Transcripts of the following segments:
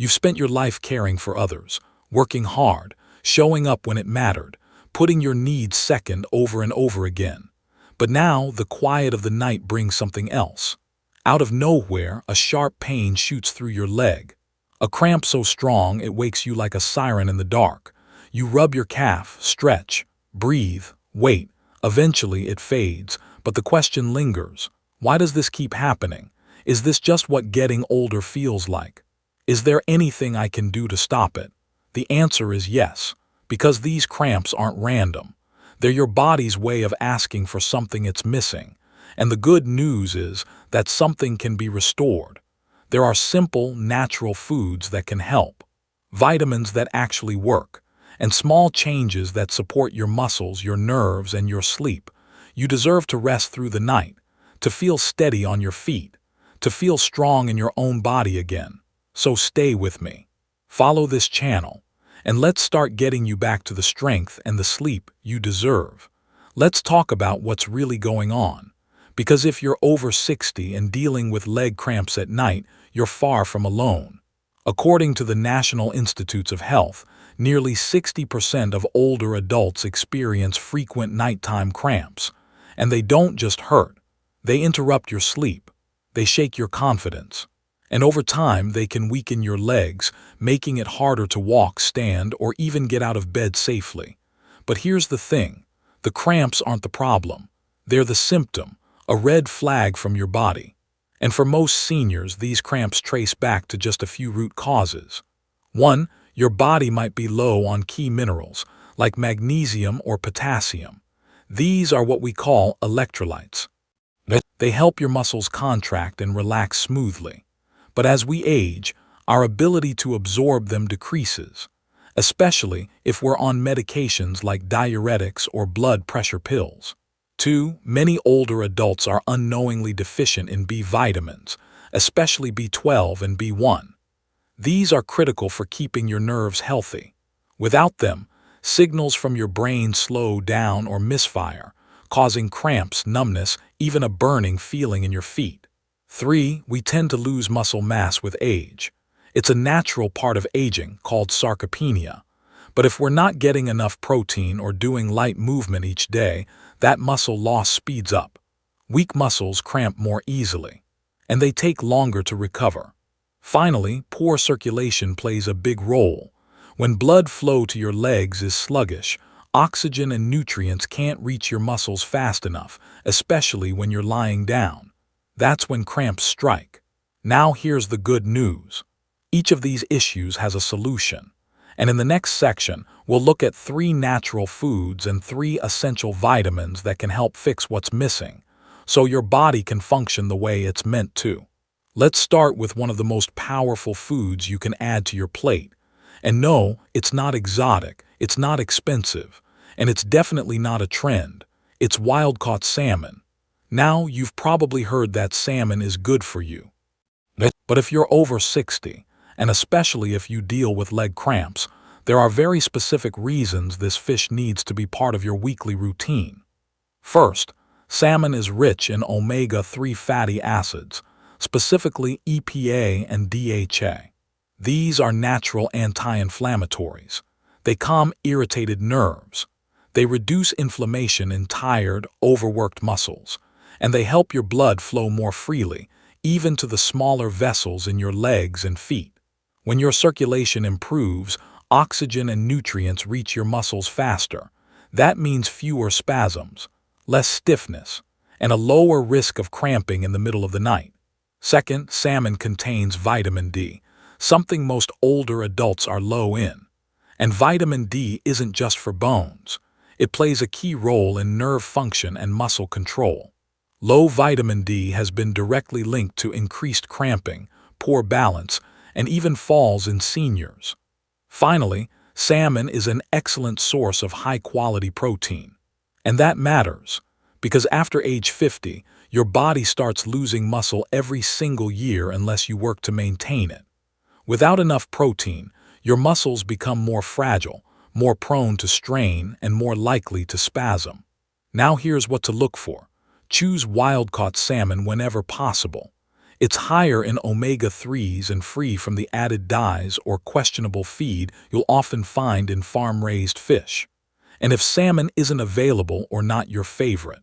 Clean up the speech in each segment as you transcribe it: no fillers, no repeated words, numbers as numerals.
You've spent your life caring for others, working hard, showing up when it mattered, putting your needs second over and over again. But now the quiet of the night brings something else. Out of nowhere, a sharp pain shoots through your leg. A cramp so strong it wakes you like a siren in the dark. You rub your calf, stretch, breathe, wait. Eventually it fades, but the question lingers. Why does this keep happening? Is this just what getting older feels like? Is there anything I can do to stop it? The answer is yes, because these cramps aren't random. They're your body's way of asking for something it's missing. And the good news is that something can be restored. There are simple, natural foods that can help, vitamins that actually work, and small changes that support your muscles, your nerves, and your sleep. You deserve to rest through the night, to feel steady on your feet, to feel strong in your own body again. So stay with me. Follow this channel, and let's start getting you back to the strength and the sleep you deserve. Let's talk about what's really going on. Because if you're over 60 and dealing with leg cramps at night, you're far from alone. According to the National Institutes of Health, nearly 60% of older adults experience frequent nighttime cramps. And they don't just hurt. They interrupt your sleep. They shake your confidence. And over time, they can weaken your legs, making it harder to walk, stand, or even get out of bed safely. But here's the thing. The cramps aren't the problem. They're the symptom, a red flag from your body. And for most seniors, these cramps trace back to just a few root causes. 1. Your body might be low on key minerals, like magnesium or potassium. These are what we call electrolytes. They help your muscles contract and relax smoothly. But as we age, our ability to absorb them decreases, especially if we're on medications like diuretics or blood pressure pills. 2. Many older adults are unknowingly deficient in B vitamins, especially B12 and B1. These are critical for keeping your nerves healthy. Without them, signals from your brain slow down or misfire, causing cramps, numbness, even a burning feeling in your feet. 3. We tend to lose muscle mass with age. It's a natural part of aging called sarcopenia. But if we're not getting enough protein or doing light movement each day, that muscle loss speeds up. Weak muscles cramp more easily, and they take longer to recover. Finally, poor circulation plays a big role. When blood flow to your legs is sluggish, oxygen and nutrients can't reach your muscles fast enough, especially when you're lying down. That's when cramps strike. Now here's the good news. Each of these issues has a solution. And in the next section, we'll look at 3 natural foods and 3 essential vitamins that can help fix what's missing, so your body can function the way it's meant to. Let's start with one of the most powerful foods you can add to your plate. And no, it's not exotic, it's not expensive, and it's definitely not a trend. It's wild-caught salmon. Now, you've probably heard that salmon is good for you. But if you're over 60, and especially if you deal with leg cramps, there are very specific reasons this fish needs to be part of your weekly routine. First, salmon is rich in omega-3 fatty acids, specifically EPA and DHA. These are natural anti-inflammatories. They calm irritated nerves. They reduce inflammation in tired, overworked muscles, and they help your blood flow more freely, even to the smaller vessels in your legs and feet. When your circulation improves, oxygen and nutrients reach your muscles faster. That means fewer spasms, less stiffness, and a lower risk of cramping in the middle of the night. Second, salmon contains vitamin D, something most older adults are low in. And vitamin D isn't just for bones. It plays a key role in nerve function and muscle control. Low vitamin D has been directly linked to increased cramping, poor balance, and even falls in seniors. Finally, salmon is an excellent source of high-quality protein. And that matters, because after age 50, your body starts losing muscle every single year unless you work to maintain it. Without enough protein, your muscles become more fragile, more prone to strain, and more likely to spasm. Now here's what to look for. Choose wild-caught salmon whenever possible. It's higher in omega-3s and free from the added dyes or questionable feed you'll often find in farm-raised fish. And if salmon isn't available or not your favorite,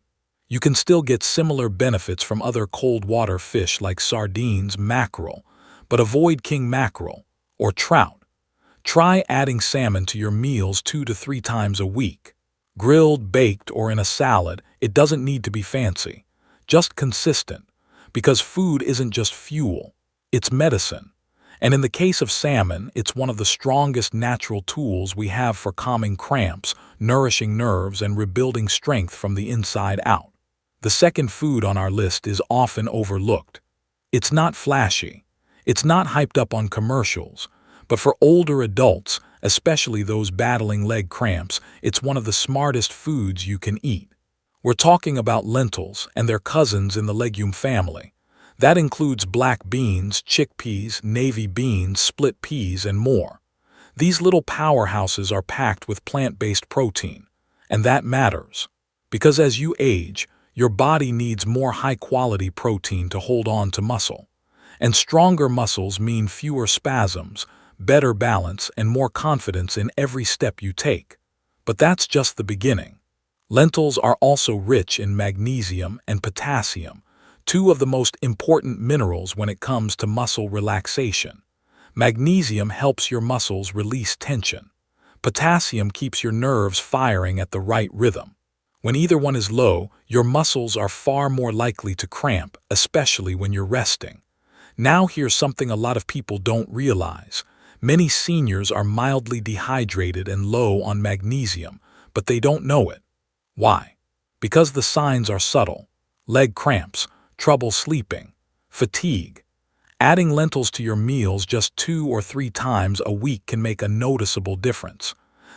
you can still get similar benefits from other cold water fish like sardines, mackerel, but avoid king mackerel or trout. Try adding salmon to your meals 2 to 3 times a week. Grilled, baked, or in a salad, it doesn't need to be fancy, just consistent, because food isn't just fuel, it's medicine. And in the case of salmon, it's one of the strongest natural tools we have for calming cramps, nourishing nerves, and rebuilding strength from the inside out. The second food on our list is often overlooked. It's not flashy. It's not hyped up on commercials. But for older adults, especially those battling leg cramps, it's one of the smartest foods you can eat. We're talking about lentils and their cousins in the legume family. That includes black beans, chickpeas, navy beans, split peas, and more. These little powerhouses are packed with plant-based protein, and that matters. Because as you age, your body needs more high-quality protein to hold on to muscle. And stronger muscles mean fewer spasms, better balance, and more confidence in every step you take. But that's just the beginning. Lentils are also rich in magnesium and potassium, two of the most important minerals when it comes to muscle relaxation. Magnesium helps your muscles release tension. Potassium keeps your nerves firing at the right rhythm. When either one is low, your muscles are far more likely to cramp, especially when you're resting. Now here's something a lot of people don't realize. Many seniors are mildly dehydrated and low on magnesium, but they don't know it. Why? Because the signs are subtle. Leg cramps, trouble sleeping, fatigue. Adding lentils to your meals just 2 or 3 times a week can make a noticeable difference.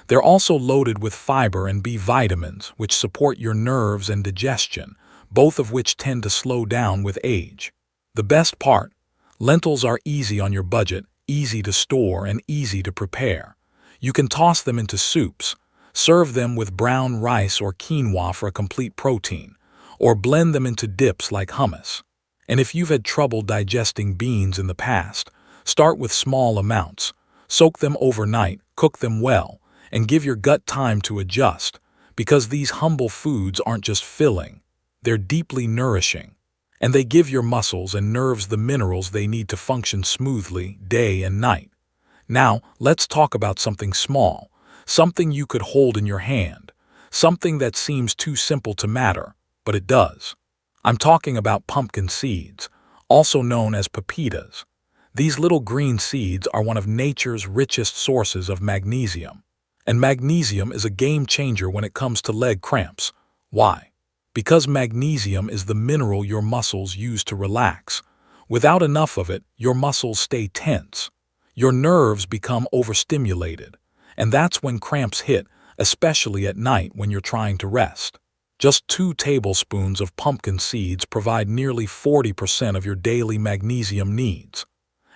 They're also loaded with fiber and B vitamins, which support your nerves and digestion, both of which tend to slow down with age. The best part, lentils are easy on your budget, easy to store, and easy to prepare. You can toss them into soups, serve them with brown rice or quinoa for a complete protein, or blend them into dips like hummus. And if you've had trouble digesting beans in the past, start with small amounts. Soak them overnight, cook them well, and give your gut time to adjust, because these humble foods aren't just filling, they're deeply nourishing. And they give your muscles and nerves the minerals they need to function smoothly day and night. Now, let's talk about something small, something you could hold in your hand, something that seems too simple to matter, but it does. I'm talking about pumpkin seeds, also known as pepitas. These little green seeds are one of nature's richest sources of magnesium. And magnesium is a game changer when it comes to leg cramps. Why? Because magnesium is the mineral your muscles use to relax. Without enough of it, your muscles stay tense. Your nerves become overstimulated. And that's when cramps hit, especially at night when you're trying to rest. Just 2 tablespoons of pumpkin seeds provide nearly 40% of your daily magnesium needs.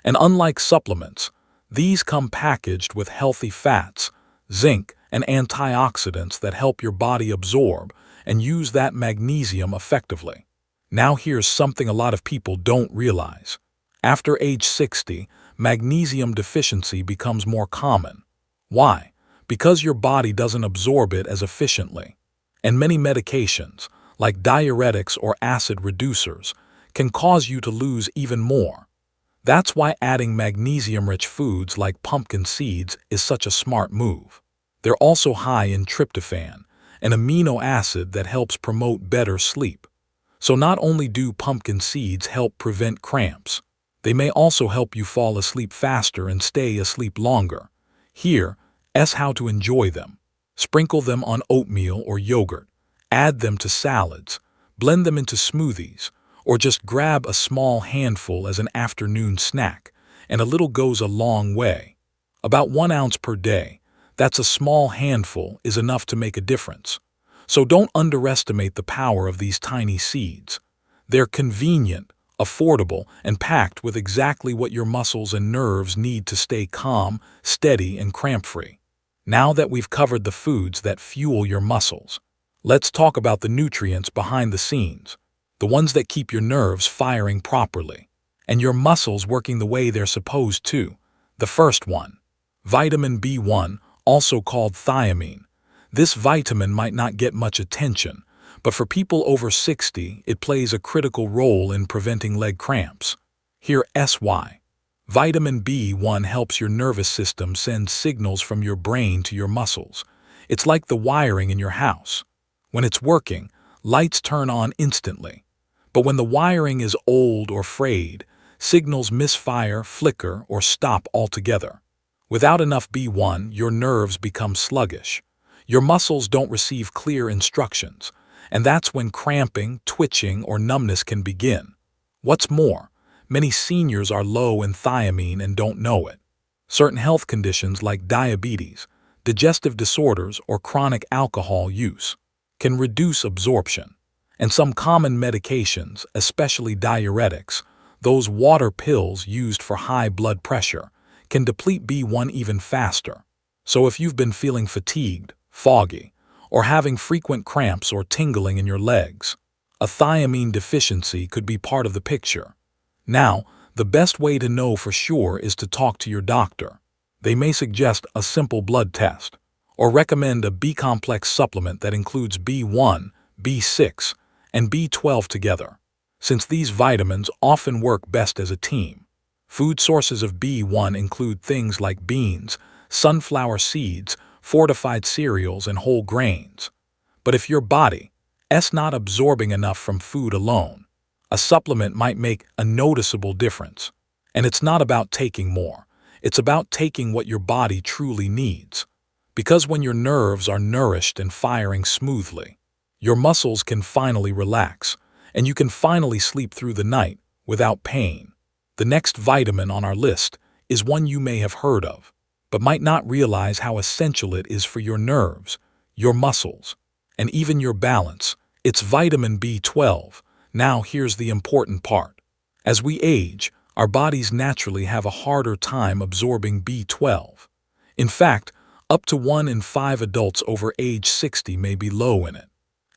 And unlike supplements, these come packaged with healthy fats, zinc, and antioxidants that help your body absorb and use that magnesium effectively. Now here's something a lot of people don't realize. After age 60, magnesium deficiency becomes more common. Why? Because your body doesn't absorb it as efficiently. And many medications, like diuretics or acid reducers, can cause you to lose even more. That's why adding magnesium-rich foods like pumpkin seeds is such a smart move. They're also high in tryptophan, an amino acid that helps promote better sleep. So not only do pumpkin seeds help prevent cramps, they may also help you fall asleep faster and stay asleep longer. Here's how to enjoy them. Sprinkle them on oatmeal or yogurt, add them to salads, blend them into smoothies, or just grab a small handful as an afternoon snack, and a little goes a long way. About 1 ounce per day, that's a small handful, is enough to make a difference. So don't underestimate the power of these tiny seeds. They're convenient, affordable, and packed with exactly what your muscles and nerves need to stay calm, steady, and cramp-free. Now that we've covered the foods that fuel your muscles, let's talk about the nutrients behind the scenes, the ones that keep your nerves firing properly. and your muscles working the way they're supposed to. The first one, vitamin B1, also called thiamine. This vitamin might not get much attention, but for people over 60, it plays a critical role in preventing leg cramps. Here why. Vitamin B1 helps your nervous system send signals from your brain to your muscles. It's like the wiring in your house. When it's working, lights turn on instantly. But when the wiring is old or frayed, signals misfire, flicker, or stop altogether. Without enough B1, your nerves become sluggish. Your muscles don't receive clear instructions, and that's when cramping, twitching, or numbness can begin. What's more, many seniors are low in thiamine and don't know it. Certain health conditions like diabetes, digestive disorders, or chronic alcohol use can reduce absorption. And some common medications, especially diuretics, those water pills used for high blood pressure, can deplete B1 even faster. So if you've been feeling fatigued, foggy, or having frequent cramps or tingling in your legs, a thiamine deficiency could be part of the picture. Now, the best way to know for sure is to talk to your doctor. They may suggest a simple blood test, or recommend a B-complex supplement that includes B1, B6, and B12 together, since these vitamins often work best as a team. Food sources of B1 include things like beans, sunflower seeds, fortified cereals, and whole grains. But if your body is not absorbing enough from food alone, a supplement might make a noticeable difference. And it's not about taking more. It's about taking what your body truly needs. Because when your nerves are nourished and firing smoothly, your muscles can finally relax, and you can finally sleep through the night without pain. The next vitamin on our list is one you may have heard of, but might not realize how essential it is for your nerves, your muscles, and even your balance. It's vitamin B12. Now here's the important part. As we age, our bodies naturally have a harder time absorbing B12. In fact, up to 1 in 5 adults over age 60 may be low in it.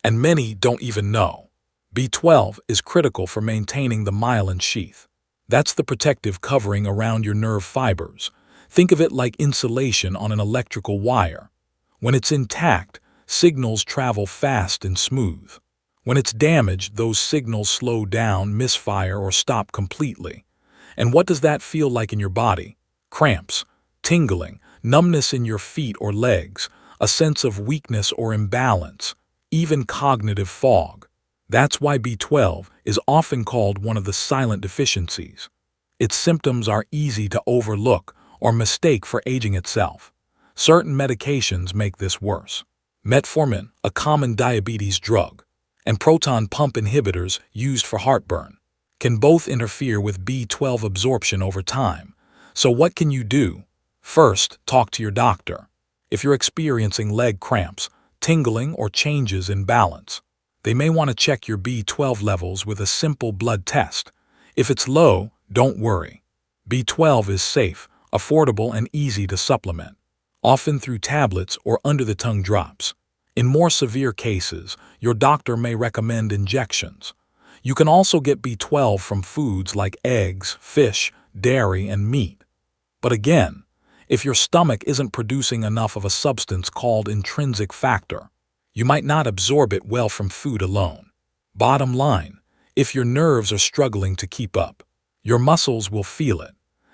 And many don't even know. B12 is critical for maintaining the myelin sheath. That's the protective covering around your nerve fibers. Think of it like insulation on an electrical wire. When it's intact, signals travel fast and smooth. When it's damaged, those signals slow down, misfire, or stop completely. And what does that feel like in your body? Cramps, tingling, numbness in your feet or legs, a sense of weakness or imbalance, even cognitive fog. That's why B12 is often called one of the silent deficiencies. Its symptoms are easy to overlook or mistake for aging itself. Certain medications make this worse. Metformin, a common diabetes drug, and proton pump inhibitors used for heartburn, can both interfere with B12 absorption over time. So what can you do? First, talk to your doctor. If you're experiencing leg cramps, tingling, or changes in balance, they may want to check your B12 levels with a simple blood test. If it's low, don't worry. B12 is safe, affordable, and easy to supplement, often through tablets or under-the-tongue drops. In more severe cases, your doctor may recommend injections. You can also get B12 from foods like eggs, fish, dairy, and meat. But again, if your stomach isn't producing enough of a substance called intrinsic factor, you might not absorb it well from food alone. Bottom line, if your nerves are struggling to keep up, your muscles will feel it,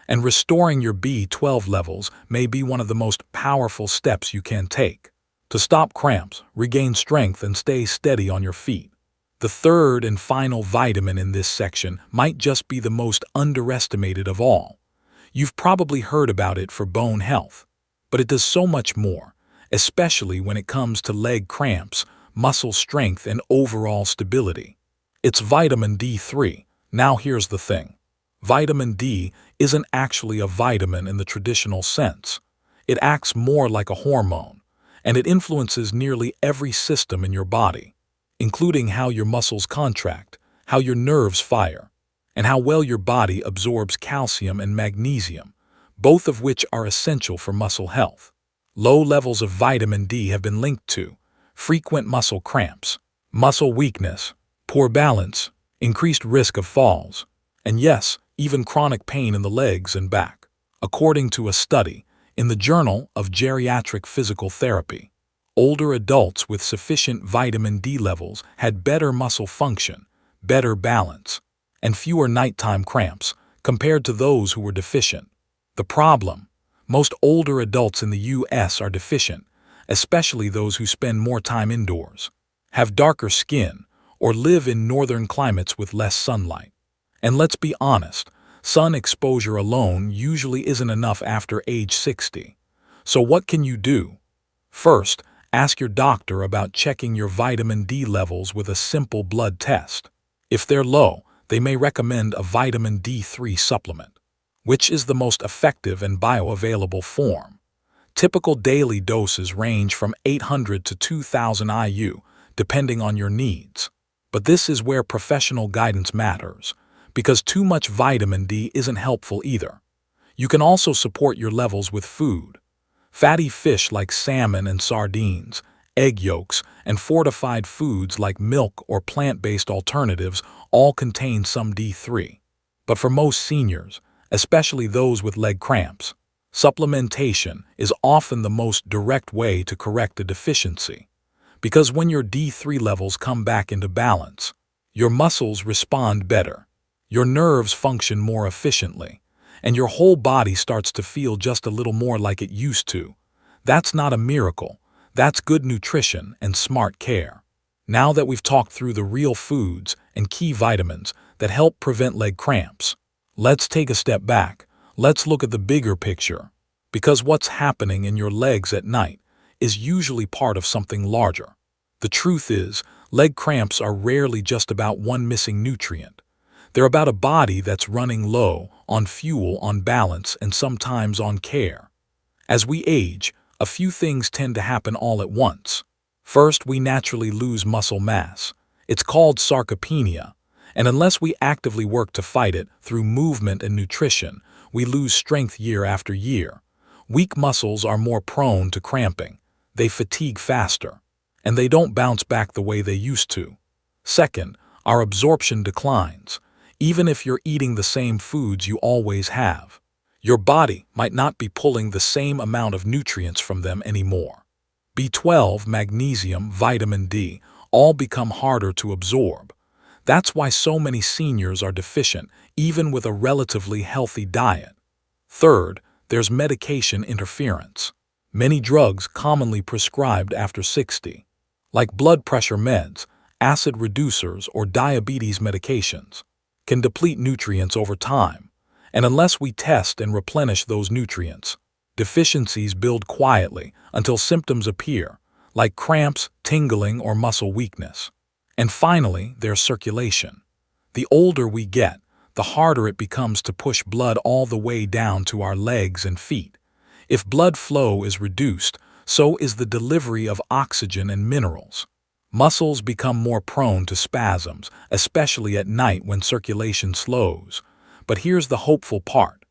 and restoring your B12 levels may be one of the most powerful steps you can take to stop cramps, regain strength, and stay steady on your feet. The third and final vitamin in this section might just be the most underestimated of all. You've probably heard about it for bone health, but it does so much more, especially when it comes to leg cramps, muscle strength, and overall stability. It's vitamin D3. Now here's the thing. Vitamin D isn't actually a vitamin in the traditional sense. It acts more like a hormone, and it influences nearly every system in your body, including how your muscles contract, how your nerves fire, and how well your body absorbs calcium and magnesium, both of which are essential for muscle health. Low levels of vitamin D have been linked to frequent muscle cramps, muscle weakness, poor balance, increased risk of falls, and yes, even chronic pain in the legs and back. According to a study in the Journal of Geriatric Physical Therapy, older adults with sufficient vitamin D levels had better muscle function, better balance, and fewer nighttime cramps compared to those who were deficient. The problem: most older adults in the U.S. are deficient, especially those who spend more time indoors, have darker skin, or live in northern climates with less sunlight. And let's be honest, sun exposure alone usually isn't enough after age 60. So what can you do? First, ask your doctor about checking your vitamin D levels with a simple blood test. If they're low, they may recommend a vitamin D3 supplement, which is the most effective and bioavailable form. Typical daily doses range from 800 to 2000 IU, depending on your needs. But this is where professional guidance matters, because too much vitamin D isn't helpful either. You can also support your levels with food. Fatty fish like salmon and sardines, egg yolks, and fortified foods like milk or plant-based alternatives all contain some D3. But for most seniors, especially those with leg cramps, supplementation is often the most direct way to correct a deficiency. Because when your D3 levels come back into balance, your muscles respond better, your nerves function more efficiently, and your whole body starts to feel just a little more like it used to. That's not a miracle. That's good nutrition and smart care. Now that we've talked through the real foods and key vitamins that help prevent leg cramps, let's take a step back. Let's look at the bigger picture. Because what's happening in your legs at night is usually part of something larger. The truth is, leg cramps are rarely just about one missing nutrient. They're about a body that's running low on fuel, on balance, and sometimes on care. As we age, a few things tend to happen all at once. First, we naturally lose muscle mass. It's called sarcopenia, and unless we actively work to fight it through movement and nutrition, we lose strength year after year. Weak muscles are more prone to cramping. They fatigue faster, and they don't bounce back the way they used to. Second, our absorption declines. Even if you're eating the same foods you always have, your body might not be pulling the same amount of nutrients from them anymore. B12, magnesium, vitamin D all become harder to absorb. That's why so many seniors are deficient, even with a relatively healthy diet. Third, there's medication interference. Many drugs commonly prescribed after 60, like blood pressure meds, acid reducers, or diabetes medications, can deplete nutrients over time. And unless we test and replenish those nutrients, deficiencies build quietly until symptoms appear, like cramps, tingling, or muscle weakness. And finally, there's circulation. The older we get, the harder it becomes to push blood all the way down to our legs and feet. If blood flow is reduced, so is the delivery of oxygen and minerals. Muscles become more prone to spasms, especially at night when circulation slows. But here's the hopeful part.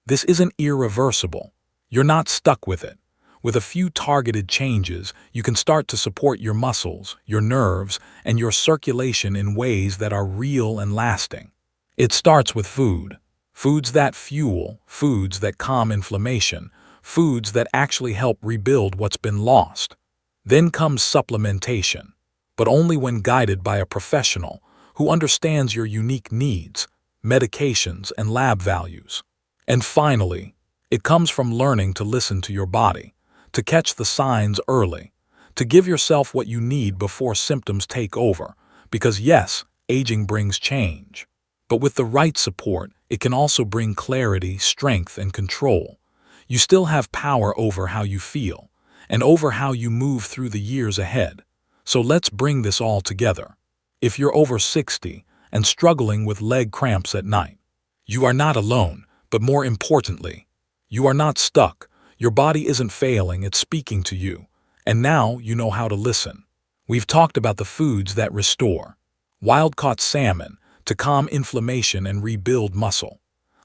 This isn't irreversible. You're not stuck with it. With a few targeted changes, you can start to support your muscles, your nerves, and your circulation in ways that are real and lasting. It starts with food. Foods that fuel, foods that calm inflammation, foods that actually help rebuild what's been lost. Then comes supplementation, but only when guided by a professional who understands your unique needs, medications, and lab values. And finally, it comes from learning to listen to your body, to catch the signs early, to give yourself what you need before symptoms take over, because yes, aging brings change. But with the right support, it can also bring clarity, strength, and control. You still have power over how you feel, and over how you move through the years ahead. So let's bring this all together. If you're over 60 and struggling with leg cramps at night, you are not alone, but more importantly, you are not stuck. Your body isn't failing, it's speaking to you. And now you know how to listen. We've talked about the foods that restore. Wild-caught salmon to calm inflammation and rebuild muscle.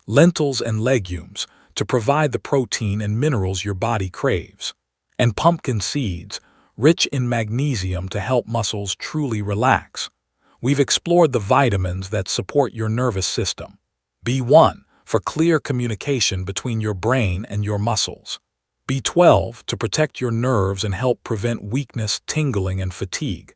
Lentils and legumes to provide the protein and minerals your body craves. And pumpkin seeds, rich in magnesium to help muscles truly relax. We've explored the vitamins that support your nervous system. B1 for clear communication between your brain and your muscles. B12 to protect your nerves and help prevent weakness, tingling, and fatigue.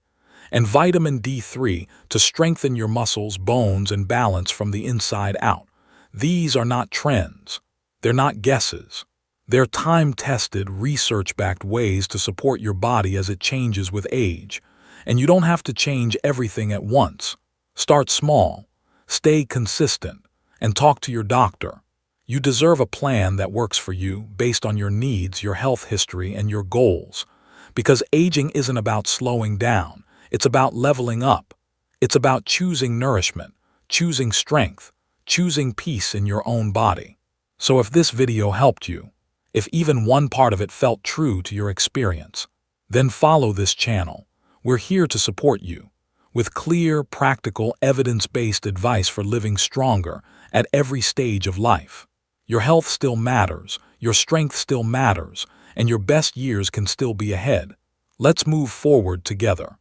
And vitamin D3 to strengthen your muscles, bones, and balance from the inside out. These are not trends. They're not guesses. They're time-tested, research-backed ways to support your body as it changes with age. And you don't have to change everything at once. Start small, stay consistent, and talk to your doctor. You deserve a plan that works for you based on your needs, your health history, and your goals. Because aging isn't about slowing down. It's about leveling up. It's about choosing nourishment, choosing strength, choosing peace in your own body. So if this video helped you, if even one part of it felt true to your experience, then follow this channel. We're here to support you with clear, practical, evidence-based advice for living stronger at every stage of life. Your health still matters, your strength still matters, and your best years can still be ahead. Let's move forward together.